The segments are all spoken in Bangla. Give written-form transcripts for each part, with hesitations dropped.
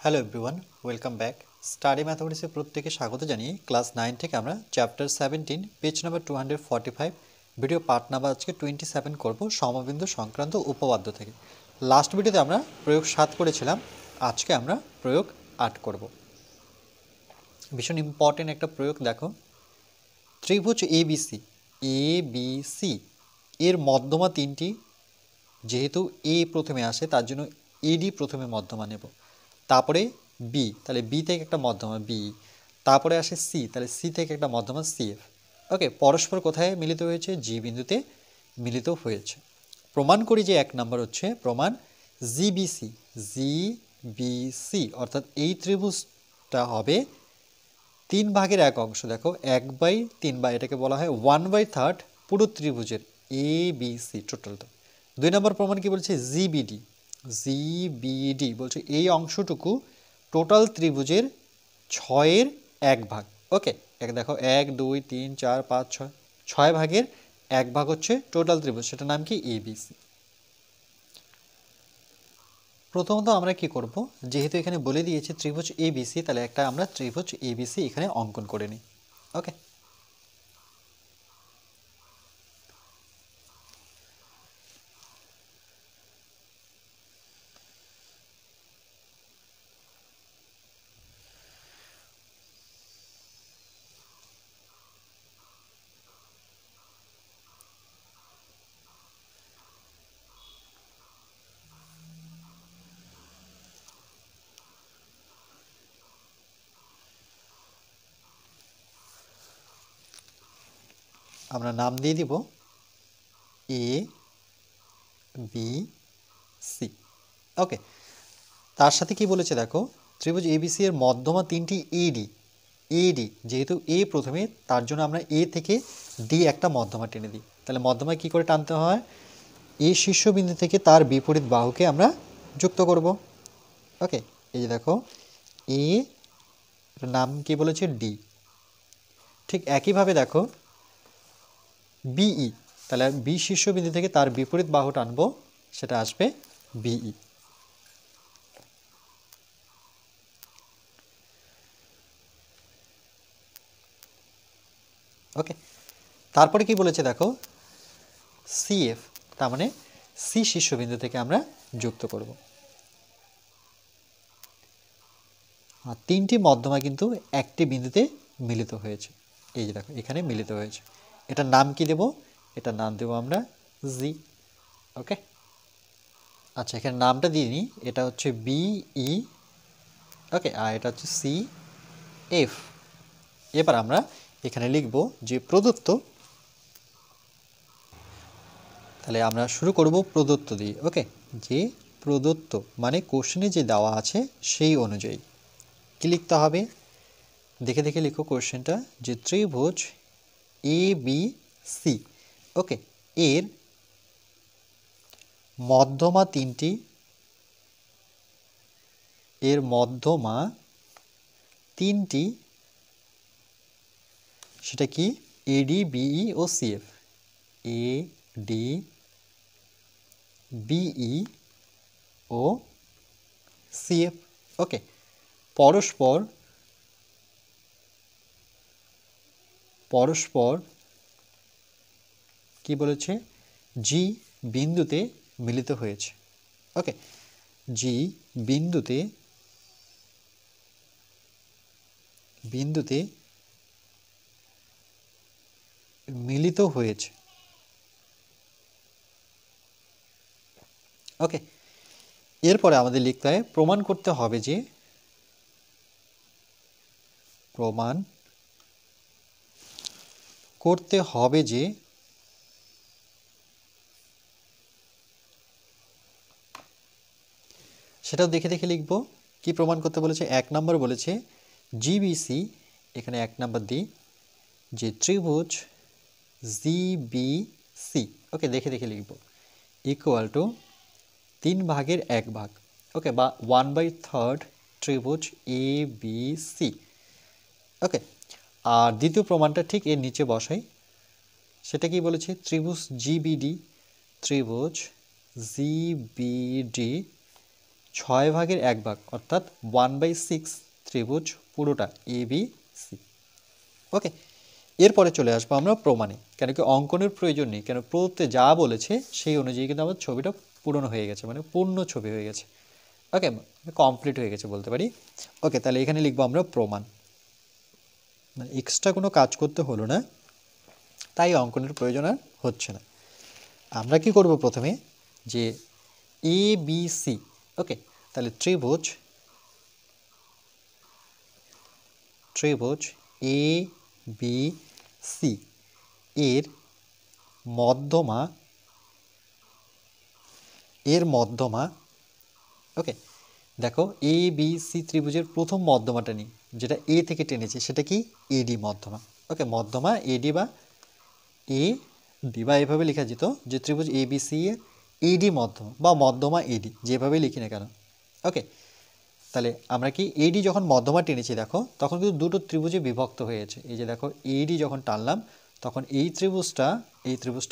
Hello everyone, welcome back. Study ম্যাথমেটিক্সে প্রত্যেকে স্বাগত জানিয়ে ক্লাস 9 থেকে আমরা chapter 17 page number 245 video part number আজকে 27 করব সমবিন্দু সংক্রান্ত উপপাদ্য থেকে। লাস্ট ভিডিওতে আমরা প্রয়োগ 7 করেছিলাম, আজকে আমরা প্রয়োগ 8 করব। ভীষণ ইম্পর্টেন্ট একটা প্রয়োগ দেখো, ত্রিভুজ এবিসি এর মধ্যমা তিনটি, যেহেতু এ প্রথমে আসে তার জন্য এডি প্রথমে মধ্যমা নেব, তারপরে বি, তাহলে বি থেকে একটা মধ্যমা বি, তারপরে আসে সি, তাহলে সি থেকে একটা মধ্যমা সিএফ। ওকে, পরস্পর কোথায় মিলিত হয়েছে? জি বিন্দুতে মিলিত হয়েছে। প্রমাণ করি যে 1 নম্বর হচ্ছে প্রমাণ জিবিসি অর্থাৎ এই ত্রিভুজটা হবে 3/1 অংশ। দেখো 1/3, এটাকে বলা হয় 1/3 পুরো ত্রিভুজের এবিসি টোটালটা। 2 নম্বর প্রমাণ কি বলছে? জিবিডি বলছে এই অংশটুকু টোটাল ত্রিভুজের 6/1। ওকে, দেখো 1 2 3 4 5 6, 6/1 হচ্ছে টোটাল ত্রিভুজ, সেটার নাম কি? এবিসি। প্রথমত আমরা কি করব, যেহেতু এখানে বলে দিয়েছে ত্রিভুজ এবিসি, তাহলে একটা আমরা ত্রিভুজ এবিসি এখানে অঙ্কন করে নিই। ওকে, আমরা নাম দিয়ে দিব এ বি সি। ওকে, তার সাথে কি বলেছে দেখো, ত্রিভুজ এবিসি এর মধ্যমা তিনটি এডি, যেহেতু এ প্রথমে তার জন্য আমরা এ থেকে ডি একটা মধ্যমা টেনে দিই। তাহলে মধ্যমা কি করে টানতে হয়? এ শীর্ষবিন্দু থেকে তার বিপরীত বাহুকে আমরা যুক্ত করব। ওকে, এই যে দেখো এ নাম কি বলেছে? ডি। ঠিক একইভাবে দেখো বিই, তাহলে বি শীর্ষবিন্দু থেকে তার বিপরীত বাহু টানবো, সেটা আসবে বিই। ওকে, তারপরে কি বলেছে দেখো সিএফ, তার মানে সি শীর্ষবিন্দু থেকে আমরা যুক্ত করব। আর তিনটি মধ্যমা কিন্তু একটি বিন্দুতে মিলিত হয়েছে। এই যে দেখো এখানে মিলিত হয়েছে, এটার নাম কি দেব? এটার নাম দেব আমরা জি। ওকে, আচ্ছা এখানে নামটা দিয়ে নিই, এটা হচ্ছে বিই। ওকে, আর এটা হচ্ছে সি এফ। এবার আমরা এখানে লিখব যে প্রদত্ত, তাহলে আমরা শুরু করব প্রদত্ত দিয়ে। ওকে, যে প্রদত্ত মানে কোশ্চেনে যে দেওয়া আছে সেই অনুযায়ী কি লিখতে হবে? দেখে দেখে লিখো কোশ্চেনটা, যে ত্রিভুজ এ বি সি, ওকে, এর মধ্যমা তিনটি, সেটা কি? এডি বিই ও সিএফ। এডি বিই ও সিএফ। ওকে, পরস্পর কি বলেছে? জি বিন্দুতে মিলিত হয়েছে। ওকে, জি বিন্দুতে মিলিত হয়েছে। ওকে, এরপরে আমাদের লিখতে হয়, প্রমাণ করতে হবে যে সেটাও দেখে দেখে লিখব। কি প্রমাণ করতে বলেছে? 1 নম্বর বলেছে জিবিসি, এখানে 1 নম্বর দিই, যে ত্রিভুজ জিবিসি, ওকে দেখে দেখে লিখব, ইকুয়াল টু 3/1। ওকে, বা 1/3 ত্রিভুজ এ বি সি। ওকে, আর দ্বিতীয় প্রমাণটা ঠিক এর নিচে বসাই, সেটা কি বলেছে? ত্রিভুজ জিবিডি 6/1 অর্থাৎ 1/6 ত্রিভুজ পুরোটা ABC। ওকে, এরপরে চলে আসবো আমরা প্রমাণে। কেন কি অঙ্কনের প্রয়োজন নেই, কেন প্রতে যা বলেছে সেই অনুযায়ী কিন্তু আমার ছবিটা পূরণ হয়ে গেছে, মানে পূর্ণ ছবি হয়ে গেছে। ওকে, কমপ্লিট হয়ে গেছে বলতে পারি। ওকে, তাহলে এখানে লিখবো আমরা প্রমাণ, মানে এক্সট্রা কোনো কাজ করতে হলো না, তাই অঙ্কনের প্রয়োজন আর হচ্ছে না। আমরা কি করব প্রথমে, যে ABC, ওকে, তাহলে ত্রিভুজ ABC এর মধ্যমা ওকে, দেখো ABC ত্রিভুজের প্রথম মধ্যমাটা নিই, যেটা A থেকে টেনেছি, সেটা কি AD মধ্যমা। ওকে, মধ্যমা AD বা AD, বা এভাবে লেখা যেত যে ত্রিভুজ ABC এর AD মধ্যমা বা মধ্যমা AD, যেভাবেই লিখি না কেন। ওকে, তাহলে আমরা কি AD যখন মধ্যমা টেনেছি দেখো, তখন কিন্তু দুটো ত্রিভুজে বিভক্ত হয়েছে। এই যে দেখো AD যখন টানলাম, তখন এই ত্রিভুজটা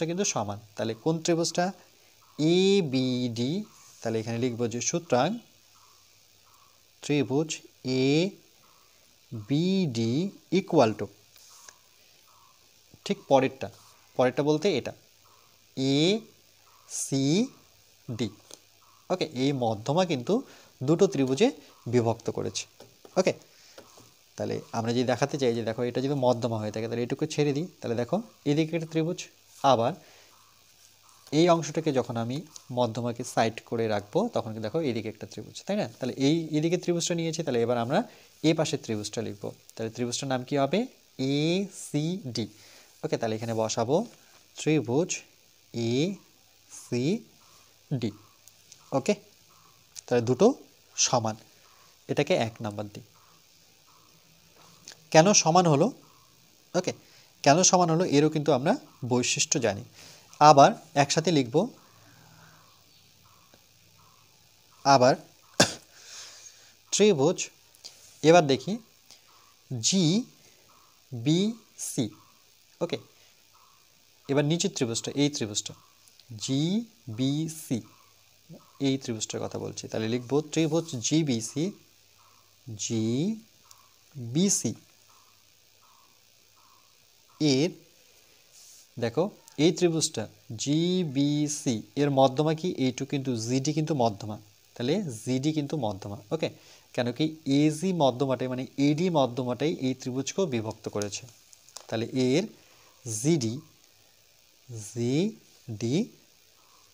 কিন্তু সমান। তাহলে কোন ত্রিভুজটা? ABD। তাহলে এখানে লিখবো যে সুতরাং ত্রিভুজ ABD ইকুয়াল টু, ঠিক পরেরটা বলতে এটা ACD। ওকে, এই মধ্যমা কিন্তু দুটো ত্রিভুজে বিভক্ত করেছে। ওকে, তাহলে আমরা যদি দেখাতে চাই যে দেখো এটা যদি মধ্যমা হয়ে থাকে, তাহলে এটুকু ছেড়ে দিই, তাহলে দেখো এদিকে একটা ত্রিভুজ, আবার এই অংশটাকে যখন আমি মধ্যমাকে সাইড করে রাখবো, তখন দেখো এদিকে একটা ত্রিভুজ, তাই না? তাহলে এদিকে ত্রিভুজটা নিয়েছি, তাহলে এবার আমরা এই পাশের ত্রিভুজটা লিখবো। তাহলে ত্রিভুজটার নাম কি হবে? ACD। ওকে, তাহলে এখানে বসাবো ত্রিভুজ ACD। ওকে, তাহলে দুটো সমান, এটাকে 1 নাম্বার দিই। কেন সমান হলো? ওকে, কেন সমান হলো এরও কিন্তু আমরা বৈশিষ্ট্য জানি। আবার একসাথে লিখব, আবার ত্রিভুজ, এবার দেখি GBC। ওকে, এবার নিচের ত্রিভুজটা, এই ত্রিভুজটা GBC, এই ত্রিভুজটার কথা বলছি। তাহলে লিখব ত্রিভুজ GBC এর, দেখো এই ত্রিভুজটা GBC এর মধ্যমা কি? এইটু কিন্তু GD কিন্তু মধ্যমা, তাহলে GD কিন্তু মধ্যমা। ওকে, কেন কি AG মধ্যমাটাই, মানে AD মধ্যমাটাই এই ত্রিভুজকেও বিভক্ত করেছে। তাহলে এর GD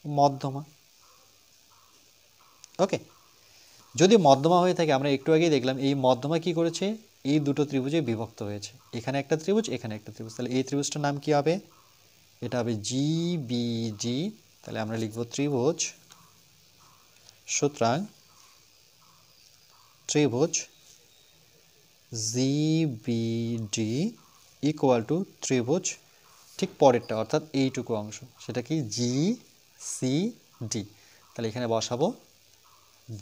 মধ্যমা। ওকে, যদি মধ্যমা হয়ে থাকে, আমরা একটু আগেই দেখলাম এই মধ্যমা কি করেছে? এই দুটো ত্রিভুজে বিভক্ত হয়েছে, এখানে একটা ত্রিভুজ, এখানে একটা ত্রিভুজ। তাহলে এই ত্রিভুজটার নাম কি হবে? এটা হবে GBD। তাহলে আমরা লিখব ত্রিভুজ, সুতরাং ত্রিভুজ GBD ইকুয়াল টু ত্রিভুজ, ঠিক পরেরটা অর্থাৎ এইটুকু অংশ, সেটা কি GCD। তাহলে এখানে বসাবো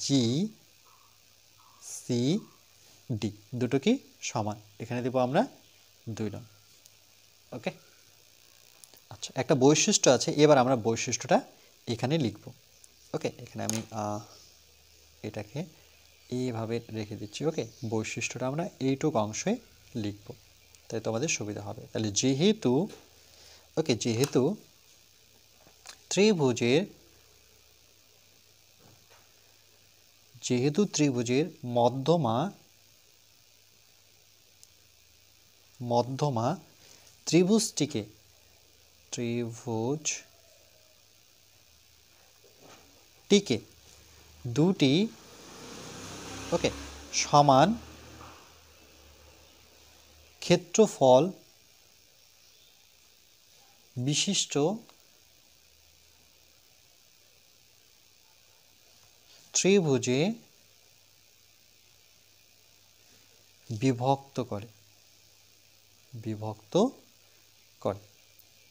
GCD, দুটো কি সমান, এখানে দেবো আমরা 2 নং। ওকে, আচ্ছা, একটা বৈশিষ্ট্য আছে, এবার আমরা বৈশিষ্ট্যটা এখানে লিখব। ওকে, এখানে আমি এটাকে এইভাবে রেখে দিচ্ছি। ওকে, বৈশিষ্ট্যটা আমরা এইটুকু অংশে লিখব, তাই তোমাদের সুবিধা হবে। তাহলে যেহেতু ত্রিভুজের মধ্যমা ত্রিভুজটিকে দুটি ওকে সমান ক্ষেত্রফল বিশিষ্ট ত্রিভুজে বিভক্ত করে।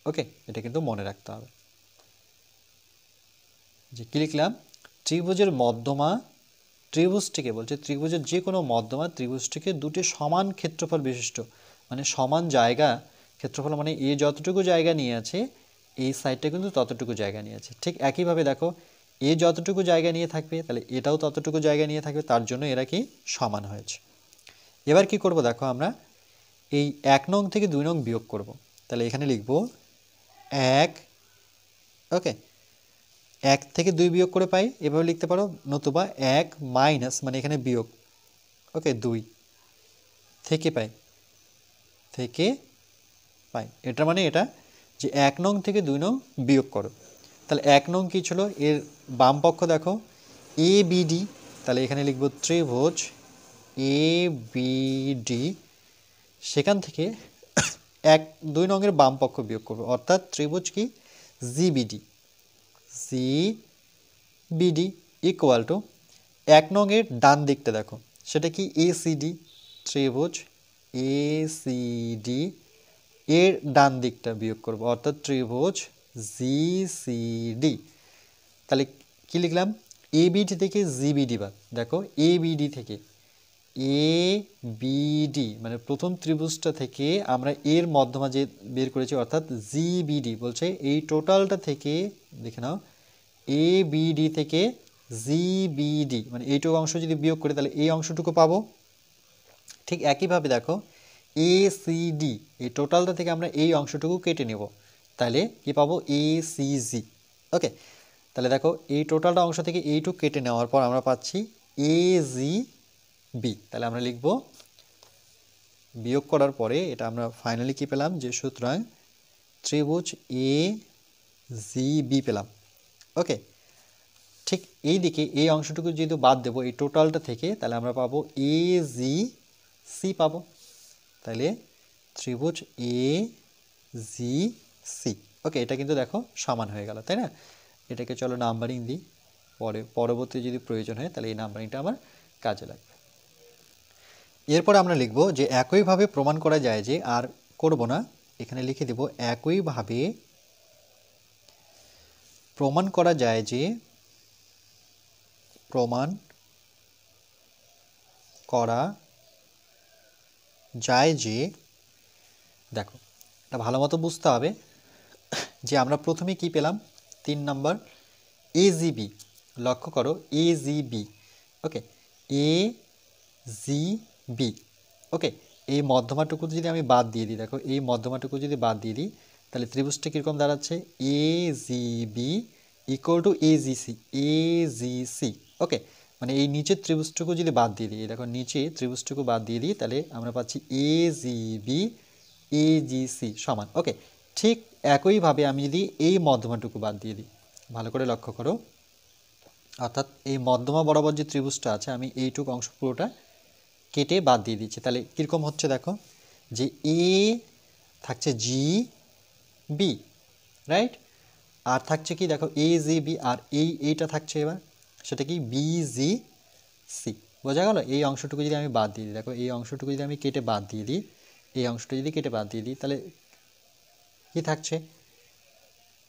ওকে, এটা কিন্তু মনে রাখতে হবে যে কি লিখলাম, ত্রিভুজের মধ্যমা ত্রিভুজটিকে, বলছে ত্রিভুজের যে কোনো মধ্যমা ত্রিভুজটিকে দুটি সমান ক্ষেত্রফল বিশিষ্ট, মানে সমান জায়গা ক্ষেত্রফল, মানে এ যতটুকু জায়গা নিয়ে আছে এই সাইডটা কিন্তু ততটুকু জায়গা নিয়ে আছে। ঠিক একইভাবে দেখো এ যতটুকু জায়গা নিয়ে থাকবে তাহলে এটাও ততটুকু জায়গা নিয়ে থাকবে, তার জন্য এরা কি সমান হয়েছে। এবার কি করব দেখো, আমরা এই 1 নং থেকে 2 নং বিয়োগ করব। তাহলে এখানে লিখব 1, ওকে 1 থেকে 2 বিয়োগ করে পাই, এভাবে লিখতে পারো, নতুবা 1 মাইনাস মানে এখানে বিয়োগ, ওকে 2 থেকে পাই, এটা মানে এটা যে 1 নং থেকে 2 নং বিয়োগ করো। তাহলে 1 নং কী ছিল, এর বাম পক্ষ দেখো এ বিডি, তাহলে এখানে লিখব ত্রিভুজ এ বিডি, সেখান থেকে 2 নংয়ের বাম পক্ষ বিয়োগ করবো, অর্থাৎ ত্রিভুজ কি জিবিডি ইকুয়াল টু 1 নংয়ের ডান দিকটা দেখো, সেটা কি এসিডি, ত্রিভুজ এসিডি এর ডান দিকটা বিয়োগ করব, অর্থাৎ ত্রিভুজ জিসিডি। তাহলে কি লিখলাম, এবিডি থেকে জিবিডি বাদ, দেখো এবিডি থেকে এবিডি মানে প্রথম ত্রিভুজটা থেকে আমরা এর মধ্যমা যে বের করেছি, অর্থাৎ জিবিডি বলছে এই টোটালটা থেকে, দেখে নাও এবিডি থেকে জিবিডি মানে এইটুকু অংশ যদি বিয়োগ করি তাহলে এই অংশটুকু পাবো। ঠিক একইভাবে দেখো এসিডি এই টোটালটা থেকে আমরা এই অংশটুকু কেটে নেব, তাহলে কি পাবো এসিজি, ওকে। তাহলে দেখো এই টোটালটা অংশ থেকে এইটুকু কেটে নেওয়ার পর আমরা পাচ্ছি এজিবি। তাহলে আমরা লিখব বিয়োগ করার পরে এটা আমরা ফাইনালি কি পেলাম, যে সুতরাং ত্রিভুজ এ জিবি পেলাম, ওকে। ঠিক এই দিকে এই অংশটুকু যেহেতু বাদ দেবো এই টোটালটা থেকে, তাহলে আমরা পাবো এজিসি পাবো। তাহলে ত্রিভুজ এ জি সি, ওকে। এটা কিন্তু দেখো সমান হয়ে গেল, তাই না? এটাকে চলো নাম্বারিং দিই, পরবর্তী যদি প্রয়োজন হয় তাহলে এই নাম্বারিংটা আমার কাজে লাগবে। এরপর আমরা লিখব যে একইভাবে প্রমাণ করা যায় যে, আর করব না, এখানে লিখে দেব একইভাবে প্রমাণ করা যায় যে, প্রমাণ করা যায় যে, দেখো এটা ভালো মতো বুঝতে হবে যে আমরা প্রথমে কি পেলাম, 3 নাম্বার এজিবি, লক্ষ্য করো এজিবি, ওকে এজিবি, ওকে। এই মধ্যমাটুকু যদি আমি বাদ দিয়ে দিই, দেখো এই মধ্যমাটুকু যদি বাদ দিয়ে দিই তাহলে ত্রিভুজটা কীরকম দাঁড়াচ্ছে, এজিবি ইকুয়াল টু এজিসি, ওকে। মানে এই নিচের ত্রিভুজটুকু যদি বাদ দিয়ে দিই, দেখো নিচে ত্রিভুজটুকু বাদ দিয়ে দিই, তাহলে আমরা পাচ্ছি এজিবি এজিসি সমান, ওকে। ঠিক একইভাবে আমি যদি এই মধ্যমাটুকু বাদ দিয়ে দিই, ভালো করে লক্ষ্য করো, অর্থাৎ এই মধ্যমা বরাবর যে ত্রিভুজটা আছে আমি এইটুকু অংশ পুরোটা কেটে বাদ দিয়ে দিচ্ছি, তাহলে কীরকম হচ্ছে দেখো, যে এ থাকছে জি বি, রাইট, আর থাকছে কি দেখো এ জি বি, আর এইটা থাকছে এবার সেটা কি বিজি সি, বোঝা গেল? এই অংশটুকু যদি আমি বাদ দিয়ে দিই, দেখো এই অংশটুকু যদি আমি কেটে বাদ দিয়ে দিই, এই অংশটা যদি কেটে বাদ দিয়ে দিই, তাহলে কি থাকছে,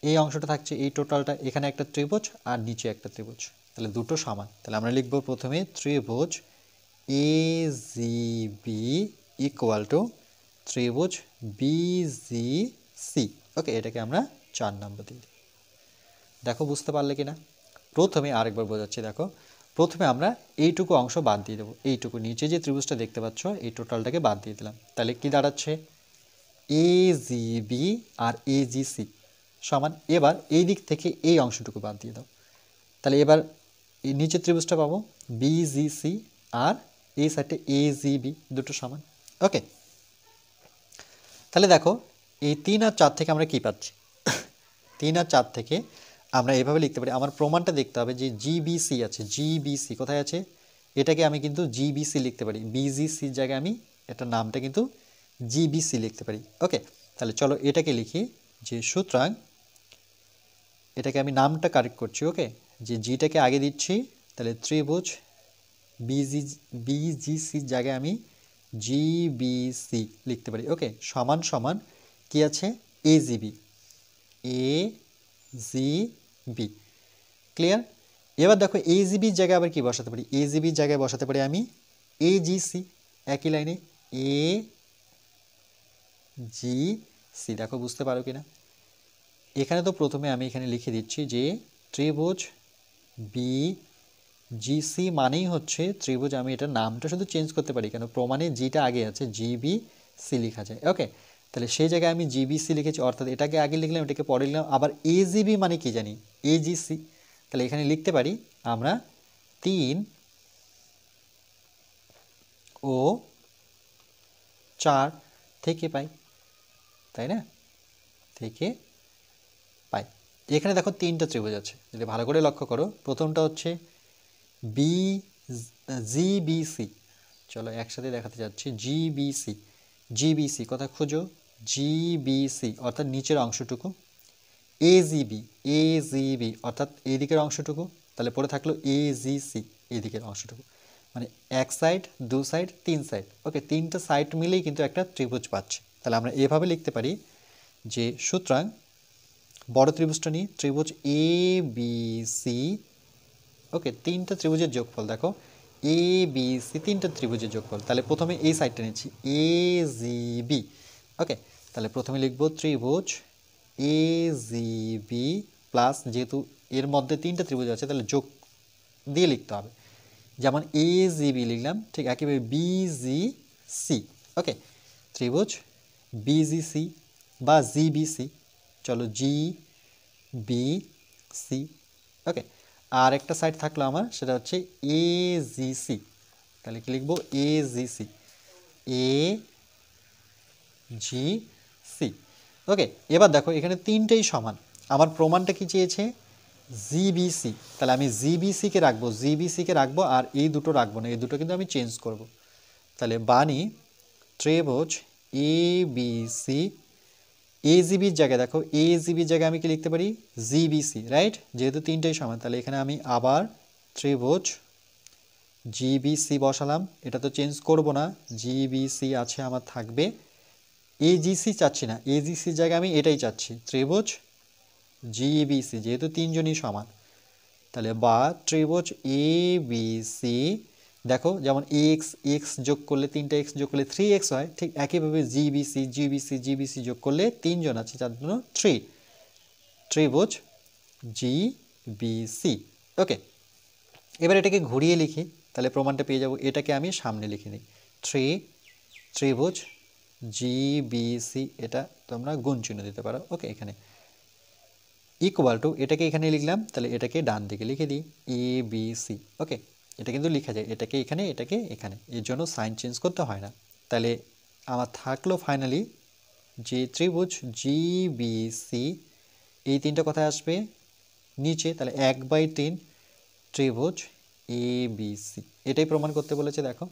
এই অংশটা থাকছে, এই টোটালটা, এখানে একটা ত্রিভুজ আর নিচে একটা ত্রিভুজ, তাহলে দুটো সমান। তাহলে আমরা লিখব প্রথমে ত্রিভুজ এজিবি ইকুয়াল টু ত্রিভুজ বিজিসি, ওকে। এটাকে আমরা 4 নম্বর দিই। দেখো বুঝতে পারলে কিনা? প্রথমে আরেকবার বোঝাচ্ছি, দেখো প্রথমে আমরা এইটুকু অংশ বাদ দিয়ে দেবো, এইটুকু নিচে যে ত্রিভুজটা দেখতে পাচ্ছ এই টোটালটাকে বাদ দিয়ে দিলাম, তাহলে কি দাঁড়াচ্ছে এজিবি আর এজিসি সমান। এবার এই দিক থেকে এই অংশটুকু বাদ দিয়ে দাও, তাহলে এবার এই নিচের ত্রিভুজটা পাবো বিজিসি, আর এই সাইডে এজিবি, দুটো সমান, ওকে। তাহলে দেখো এই 3 আর 4 থেকে আমরা কি পাচ্ছি, 3 আর 4 থেকে আমরা এভাবে লিখতে পারি, আমার প্রমাণটা দেখতে হবে যে জিবিসি আছে, জিবিসি কোথায় আছে, এটাকে আমি কিন্তু জিবিসি লিখতে পারি, বিজিসির জায়গায় আমি এটার নামটা কিন্তু জিবিসি লিখতে পারি, ওকে। তাহলে চলো এটাকে লিখি, যে সুতরাং এটাকে আমি নামটা কারেক্ট করছি, ওকে, যে জিটাকে আগে দিচ্ছি, তাহলে ত্রিভুজ বিজিসির জায়গায় আমি জিবিসি লিখতে পারি, ওকে, সমান সমান কি আছে এজিবি, এজিবি, ক্লিয়ার? এবার দেখো এজিবির জায়গায় আবার কি বসাতে পারি, এজিবির জায়গায় বসাতে পারি আমি এজিসি, একই লাইনে এ জি সি, দেখো বুঝতে পারো কিনা? এখানে তো প্রথমে আমি এখানে লিখে দিচ্ছি যে ত্রিভুজ বি জিসি মানেই হচ্ছে ত্রিভুজ, আমি এটার নামটা শুধু চেঞ্জ করতে পারি কেন, প্রমাণে জিটা আগে আছে, জিবিসি লেখা যায়। ওকে, তাহলে সেই জায়গায় আমি জিবিসি লিখেছি, অর্থাৎ এটাকে আগে লিখলাম, এটাকে পরে লিখলাম। আবার এজিবি মানে কি জানি, এজিসি, তাহলে এখানে লিখতে পারি আমরা 3 ও 4 থেকে পাই, তাই না, থেকে পাই। এখানে দেখো 3টা ত্রিভুজ আছে, যদি ভালো করে লক্ষ্য করো, প্রথমটা হচ্ছে বি জিবিসি, চলো একসাথে দেখাতে যাচ্ছি, জিবিসি, জিবিসি কথা খুঁজো, জিবিসি অর্থাৎ নিচের অংশটুকু, এজিবি, এজিবি অর্থাৎ এই দিকের অংশটুকু, তাহলে পরে থাকলো এজিসি এই দিকের অংশটুকু, মানে এক সাইড, দু সাইড, 3 সাইড। ওকে, 3টা সাইড মিলেই কিন্তু একটা ত্রিভুজ পাচ্ছি। তাহলে আমরা এভাবে লিখতে পারি যে সুতরাং বড় ত্রিভুজটা নিয়ে ত্রিভুজ এ বি সি, ওকে, 3টা ত্রিভুজের যোগফল দেখো, এ বি সি 3টা ত্রিভুজের যোগফল। তাহলে প্রথমে এই সাইডটা নিচ্ছি, এ জি বি। ওকে, তাহলে প্রথমে লিখব ত্রিভুজ এ জি বি প্লাস, যেহেতু এর মধ্যে 3টা ত্রিভুজ আছে তাহলে যোগ দিয়ে লিখতে হবে, যেমন এ জি বি লিখলাম, ঠিক একইভাবে বি জি সি। ওকে, ত্রিভুজ বিজিসি বা জিবিসি, চলো জি বি সি। ওকে, আর একটা সাইড থাকলো আমার, সেটা হচ্ছে এজিসি, তাহলে কি লিখবো, এজিসি, এ জি সি। ওকে, এবার দেখো এখানে 3টেই সমান, আমার প্রমাণটা কি চেয়েছে, জিবিসি, তাহলে আমি জিবিসিকে রাখবো, জিবিসিকে রাখবো, আর এই দুটো রাখবো না, এই দুটো কিন্তু আমি চেঞ্জ করব। তাহলে বানি ত্রিভুজ এ বি সি, এজিবির জায়গায় দেখো, এজিবির জায়গায় আমি কি লিখতে পারি, জিবিসি, রাইট, যেহেতু 3টেই সমান, তাহলে এখানে আমি আবার ত্রিভুজ জিবিসি বসালাম, এটা তো চেঞ্জ করব না, জিবিসি আছে আমার, থাকবে। এজিসি চাচ্ছি না, এজিসির জায়গায় আমি এটাই চাচ্ছি, ত্রিভুজ জিবিসি, যেহেতু 3জনই সমান। তাহলে বা ত্রিভুজ এ বি সি, দেখো যেমন এক্স এক্স যোগ করলে 3টা এক্স যোগ করলে 3x হয়, ঠিক একইভাবে জিবিসি জিবিসি জিবিসি যোগ করলে 3জন আছে, যার জন্য 3, ত্রিভুজ জিবিসি। ওকে, এবার এটাকে ঘুরিয়ে লিখি, তাহলে প্রমাণটা পেয়ে যাব, এটাকে আমি সামনে লিখে নিই, 3 ত্রিভুজ জিবিসি, এটা তোমরা গুণ চিহ্ন দিতে পারো। ওকে, এখানে ইকুয়াল টু, এটাকে এখানে লিখলাম, তাহলে এটাকে ডান দিকে লিখে দিই, এ বি সি। ওকে, এটা কিন্তু লেখা যায়, এটাকে এখানে, এটাকে এখানে, এর জন্য সাইন চেঞ্জ করতে হয় না। তাহলে আমার থাকলো ফাইনালি যে ত্রিভুজ জিবিসি, এই 3টা কথায় আসবে নিচে, তাহলে 1/3 ত্রিভুজ এ বি সি, এটাই প্রমাণ করতে বলেছে। দেখো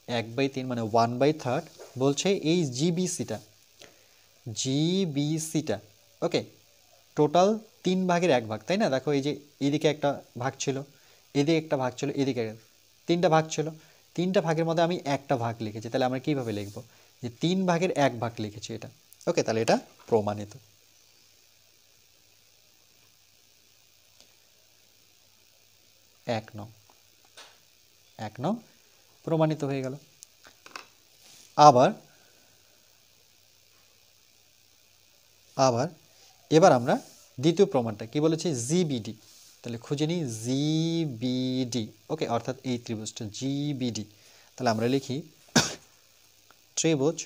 1/3 মানে 1/3 বলছে এই জিবিসিটা, জিবিসিটা, ওকে, টোটাল 3 ভাগের 1 ভাগ, তাই না, দেখো এই যে এদিকে একটা ভাগ ছিল, এদিকে একটা ভাগ ছিল, এদিকে 3টা ভাগ ছিল, 3টা ভাগের মধ্যে আমি একটা ভাগ লিখেছি, তাহলে আমরা কিভাবে লিখব, যে 3 ভাগের 1 ভাগ লিখেছি এটা। ওকে, তাহলে এটা প্রমাণিত। 1 নং প্রমাণিত হয়ে গেল। আবার এবার আমরা দ্বিতীয় প্রমাণটা কি বলেছি, জিবিডি, তাহলে খুঁজে নিই জিবিডি। ওকে, অর্থাৎ এই ত্রিভুজটা জিবিডি, তাহলে আমরা লিখি ত্রিভুজ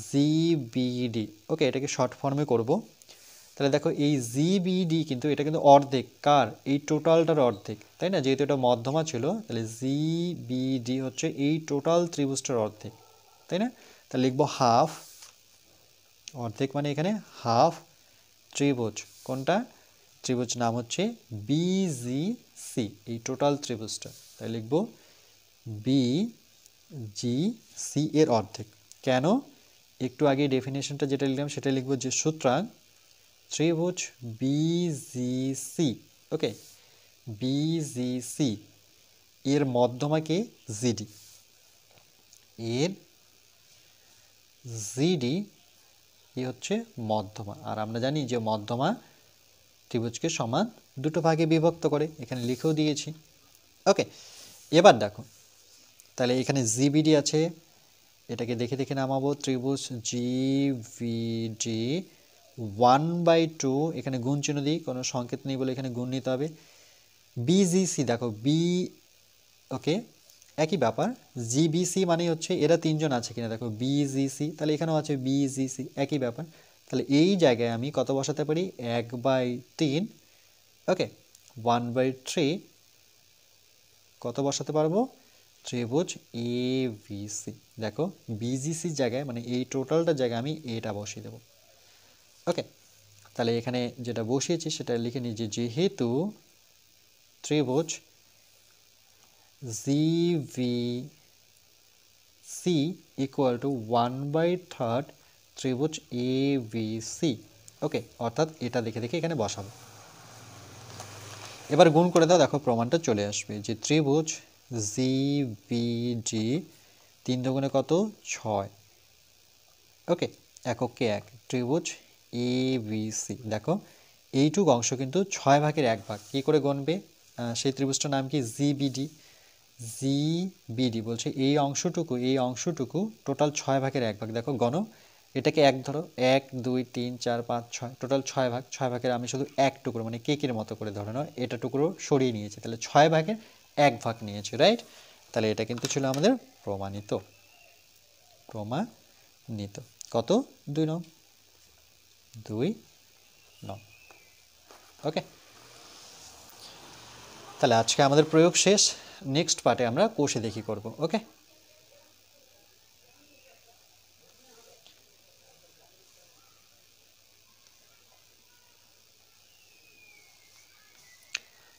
জিবিডি। ওকে, এটাকে শর্ট ফর্মে করব। তাহলে দেখো এই জিবিডি কিন্তু এটা কিন্তু অর্ধেক, কার, এই টোটালটার অর্ধেক, তাই না, যেহেতু এটা মধ্যমা ছিল, তাহলে জিবিডি হচ্ছে এই টোটাল ত্রিভুজটার অর্ধেক, তাই না, তাহলে লিখবো হাফ, অর্ধেক মানে এখানে হাফ ত্রিভুজ, কোনটা, ত্রিভুজ নাম হচ্ছে বিজিসি, এই টোটাল ত্রিভুজটা, তাই লিখবো বিজিসি এর অর্ধেক। কেন, একটু আগে ডেফিনেশনটা যেটা লিখলাম সেটা লিখবো, যে সুতরাং ত্রিভুজ বিজিসি, ওকে, বিজিসি এর মধ্যমাকে জিডি, এর জিডি এই হচ্ছে মধ্যমা, আর আমরা জানি যে মধ্যমা ত্রিভুজকে সমান দুটো ভাগে বিভক্ত করে, এখানে লিখেও দিয়েছি। ওকে, এবার দেখো তাহলে এখানে জিবিডি আছে, এটাকে দেখে দেখে নামাবো, ত্রিভুজ জিবিডি 1/2, এখানে গুণ চিহ্ন দিই, কোনো সংকেত নেই বলে এখানে গুণ নিতে হবে, বিজিসি দেখো বি, ওকে একই ব্যাপার। জিবিসি মানে হচ্ছে এরা তিনজন আছে কিনা দেখো, বিজিসি, তাহলে এখানেও আছে বিজিসি, একই ব্যাপার। তাহলে এই জায়গায় আমি কত বসাতে পারি, 1/3, ওকে 1/3 কত বসাতে পারবো, ত্রিভুজ এ বিসি। দেখো বিজিসির জায়গায় মানে এই টোটালটার জায়গায় আমি এটা বসিয়ে দেবো। ওকে, তাহলে এখানে যেটা বসিয়েছি সেটা লিখে নিই যে যেহেতু ত্রিভুজ জিভিসি ইকুয়াল টু 1/3 ত্রিভুজ এ বিসি, ওকে, অর্থাৎ এটা দেখে দেখে এখানে বসাবো। এবার গুণ করে দাও, দেখো প্রমাণটা চলে আসবে যে ত্রিভুজ জিবিডি 3 দুগুণে কত, 6, ওকে এককে 1 ত্রিভুজ এ বিসি। দেখো এইটুকু অংশ কিন্তু 6/1 কী করে গণবে, সেই ত্রিভুজটার নাম কি, জিবিডি। জিবিডি বলছে এই অংশটুকু টোটাল 6/1, দেখো গণ, এটাকে 1 ধরো, 1 2 3 4 5 6, টোটাল 6 ভাগ, 6 ভাগের আমি শুধু 1 টুকরো মানে কেকের মতো করে ধরে নাও, এটা টুকরো সরিয়ে নিয়েছি, তাহলে 6/1 নিয়েছি, রাইট। তাহলে এটা কিন্তু ছিল আমাদের প্রমাণিত, কত, 2 নং, 2 নং, ওকে। তাহলে আজকে আমাদের প্রয়োগ শেষ, নেক্সট পার্টে আমরা কোষে দেখি করব, ওকে।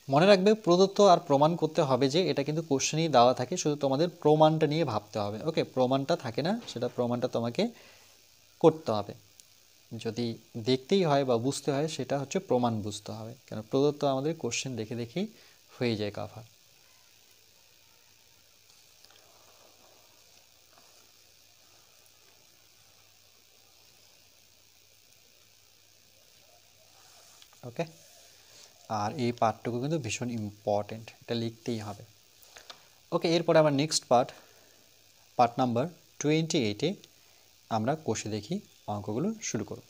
মনে রাখবে প্রদত্ত আর প্রমাণ করতে হবে যে এটা কিন্তু কোশ্চেনেই দেওয়া থাকে, শুধু তোমাদের প্রমাণটা নিয়ে ভাবতে হবে, ওকে। প্রমাণটা থাকে না, সেটা প্রমাণটা তোমাকে করতে হবে। যদি দেখতেই হয় বা বুঝতে হয় সেটা হচ্ছে প্রমাণ বুঝতে হবে, কেন প্রদত্ত আমাদের কোশ্চেন দেখে দেখেই হয়ে যায় কাভার। ওকে, আর এই পার্টটুকু কিন্তু ভীষণ ইম্পর্টেন্ট, এটা লিখতেই হবে, ওকে। এরপরে আমার নেক্সট পার্ট নাম্বার 28-এ আমরা কোষে দেখি অঙ্কগুলো শুরু করব।